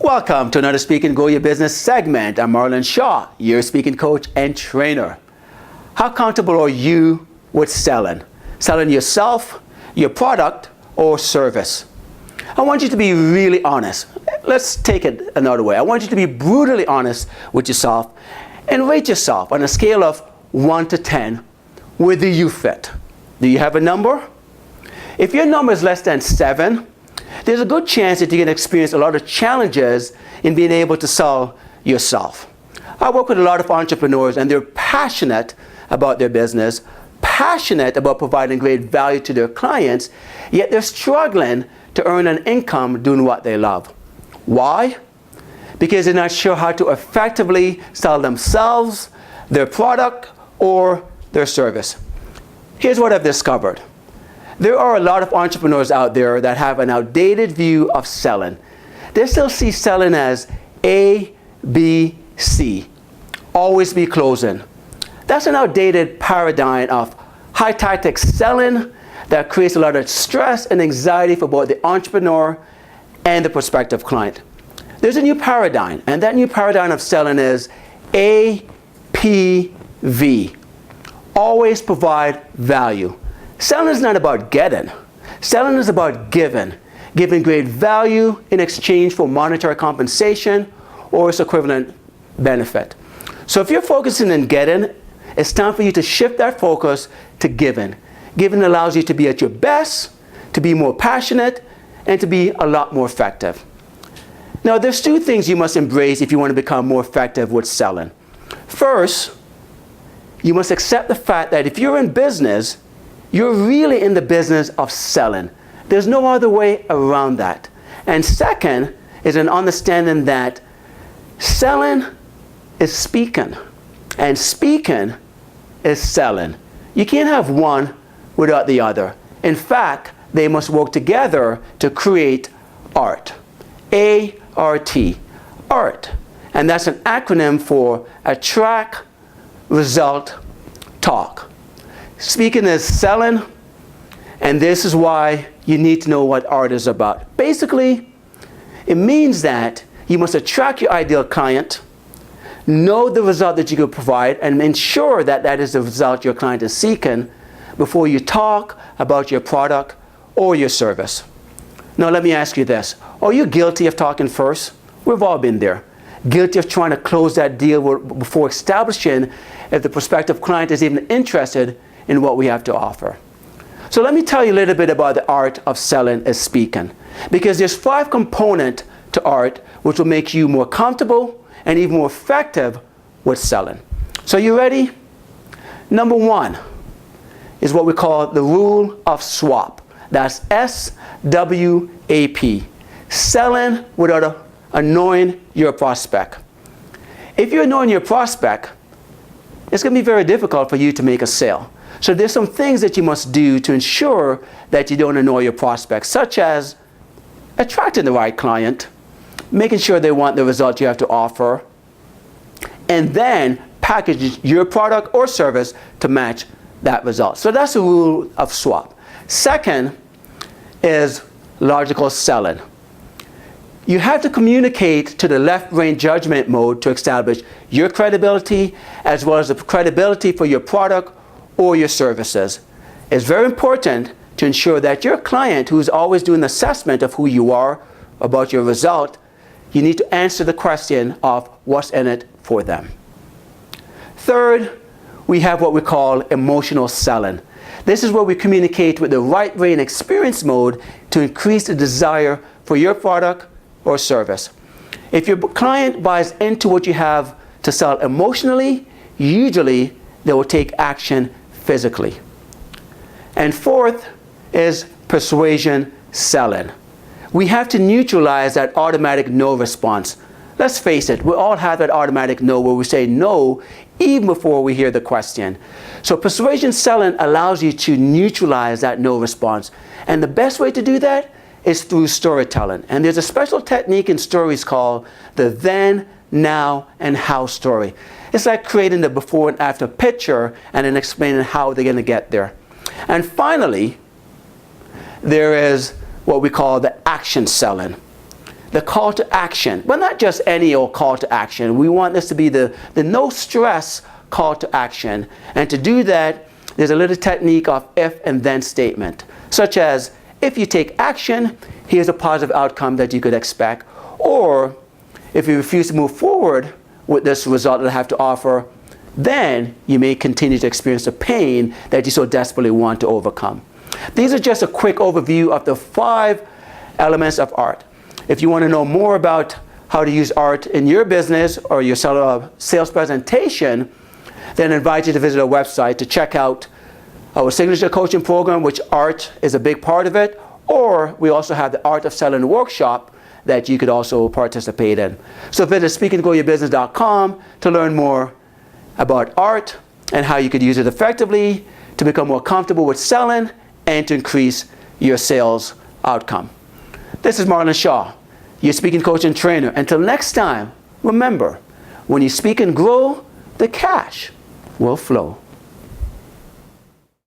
Welcome to another Speak and Grow Your Business segment. I'm Marlon Shaw, your speaking coach and trainer. How comfortable are you with selling? Selling yourself, your product, or service? I want you to be really honest. Let's take it another way. I want you to be brutally honest with yourself and rate yourself on a scale of 1 to 10. Where do you fit? Do you have a number? If your number is less than 7, there's a good chance that you're going to experience a lot of challenges in being able to sell yourself. I work with a lot of entrepreneurs and they're passionate about their business, passionate about providing great value to their clients, yet they're struggling to earn an income doing what they love. Why? Because they're not sure how to effectively sell themselves, their product, or their service. Here's what I've discovered. There are a lot of entrepreneurs out there that have an outdated view of selling. They still see selling as A, B, C. Always be closing. That's an outdated paradigm of high-tactic selling that creates a lot of stress and anxiety for both the entrepreneur and the prospective client. There's a new paradigm, and that new paradigm of selling is APV. Always provide value. Selling is not about getting. Selling is about giving. Giving great value in exchange for monetary compensation or its equivalent benefit. So if you're focusing on getting, it's time for you to shift that focus to giving. Giving allows you to be at your best, to be more passionate, and to be a lot more effective. Now, there's 2 things you must embrace if you want to become more effective with selling. First, you must accept the fact that if you're in business, you're really in the business of selling. There's no other way around that. And second is an understanding that selling is speaking, and speaking is selling. You can't have one without the other. In fact, they must work together to create art. A-R-T, art. And that's an acronym for attract, result, talk. Speaking is selling, and this is why you need to know what art is about. Basically, it means that you must attract your ideal client, know the result that you can provide, and ensure that that is the result your client is seeking before you talk about your product or your service. Now let me ask you this. Are you guilty of talking first? We've all been there. Guilty of trying to close that deal before establishing if the prospective client is even interested in what we have to offer. So let me tell you a little bit about the art of selling is speaking. Because there's 5 components to art which will make you more comfortable and even more effective with selling. So you ready? Number 1 is what we call the rule of SWAP. That's S-W-A-P. Selling without annoying your prospect. If you're annoying your prospect, it's going to be very difficult for you to make a sale. So there's some things that you must do to ensure that you don't annoy your prospects, such as attracting the right client, making sure they want the result you have to offer, and then package your product or service to match that result. So that's the rule of SWAP. Second is logical selling. You have to communicate to the left brain judgment mode to establish your credibility as well as the credibility for your product or your services. It's very important to ensure that your client, who's always doing an assessment of who you are, about your result, you need to answer the question of what's in it for them. Third, we have what we call emotional selling. This is where we communicate with the right brain experience mode to increase the desire for your product or service. If your client buys into what you have to sell emotionally, usually they will take action physically. And fourth is persuasion selling. We have to neutralize that automatic no response. Let's face it, we all have that automatic no where we say no even before we hear the question. So persuasion selling allows you to neutralize that no response. And the best way to do that is through storytelling. And there's a special technique in stories called the then, now, and how story. It's like creating the before and after picture and then explaining how they're going to get there. And finally, there is what we call the action selling. the call to action, but not just any old call to action. We want this to be the no stress call to action. And to do that, there's a little technique of if and then statement, such as, if you take action, here's a positive outcome that you could expect. Or if you refuse to move forward with this result that I have to offer, then you may continue to experience the pain that you so desperately want to overcome. These are just a quick overview of the 5 elements of art. If you want to know more about how to use art in your business or your sales presentation, then I invite you to visit our website to check out our signature coaching program, which art is a big part of it, or we also have the Art of Selling workshop that you could also participate in. So visit speakandgrowyourbusiness.com to learn more about art and how you could use it effectively to become more comfortable with selling and to increase your sales outcome. This is Marlon Shaw, your speaking coach and trainer. Until next time, remember, when you speak and grow, the cash will flow.